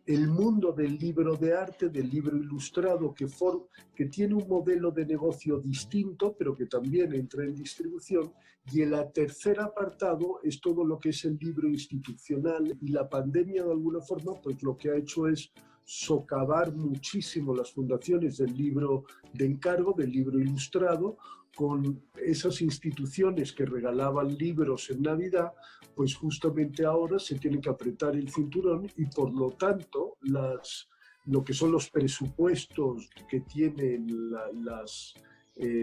el mundo del libro de arte, del libro ilustrado, que tiene un modelo de negocio distinto pero que también entra en distribución, y el tercer apartado es todo lo que es el libro institucional. Y la pandemia, de alguna forma, pues lo que ha hecho es socavar muchísimo las fundaciones del libro de encargo, del libro ilustrado, con esas instituciones que regalaban libros en Navidad, pues justamente ahora se tienen que apretar el cinturón y por lo tanto lo que son los presupuestos que tienen los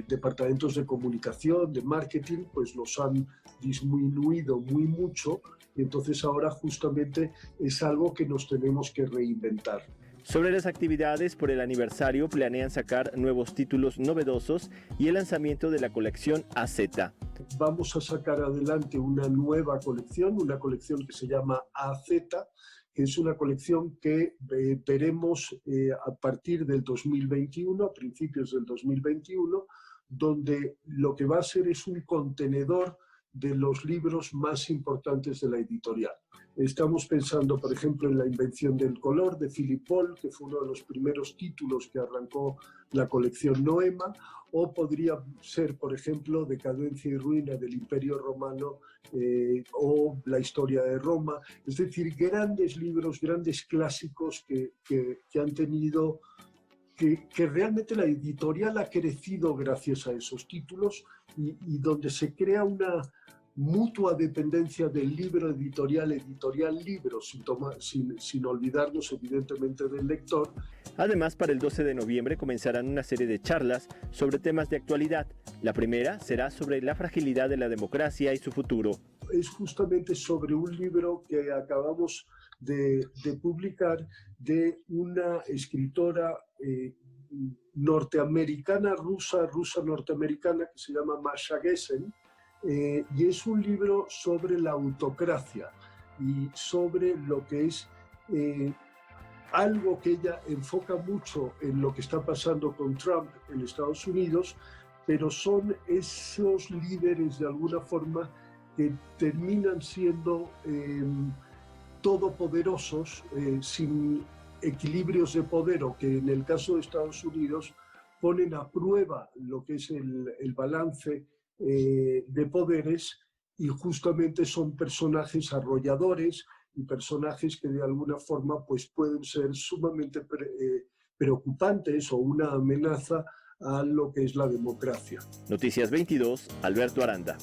departamentos de comunicación, de marketing, pues los han disminuido muy mucho, y entonces ahora justamente es algo que nos tenemos que reinventar. Sobre las actividades por el aniversario, planean sacar nuevos títulos novedosos y el lanzamiento de la colección AZ. Vamos a sacar adelante una nueva colección, una colección que se llama AZ, que es una colección que veremos a partir del 2021, a principios del 2021, donde lo que va a ser es un contenedor de los libros más importantes de la editorial. Estamos pensando, por ejemplo, en La invención del color de Philip Paul, que fue uno de los primeros títulos que arrancó la colección Noema, o podría ser, por ejemplo, Decadencia y ruina del Imperio Romano o La historia de Roma. Es decir, grandes libros, grandes clásicos que han tenido, que realmente la editorial ha crecido gracias a esos títulos y donde se crea una mutua dependencia del libro editorial libro, sin olvidarnos evidentemente del lector. Además, para el 12 de noviembre comenzarán una serie de charlas sobre temas de actualidad. La primera será sobre la fragilidad de la democracia y su futuro. Es justamente sobre un libro que acabamos de publicar de una escritora norteamericana, rusa-norteamericana, que se llama Masha Gessen, y es un libro sobre la autocracia y sobre lo que es algo que ella enfoca mucho en lo que está pasando con Trump en Estados Unidos, pero son esos líderes de alguna forma que terminan siendo todopoderosos, sin equilibrios de poder, o que en el caso de Estados Unidos ponen a prueba lo que es el balance de poderes, y justamente son personajes arrolladores y personajes que de alguna forma pues pueden ser sumamente preocupantes o una amenaza a lo que es la democracia. Noticias 22, Alberto Aranda.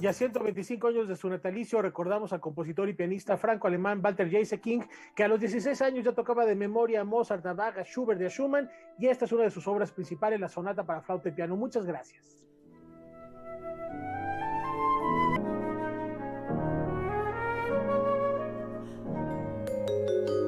Y a 125 años de su natalicio recordamos al compositor y pianista franco-alemán Walter King, que a los 16 años ya tocaba de memoria a Mozart, a Bach, a Schubert y a Schumann, y esta es una de sus obras principales, la sonata para flauta y piano. Muchas gracias.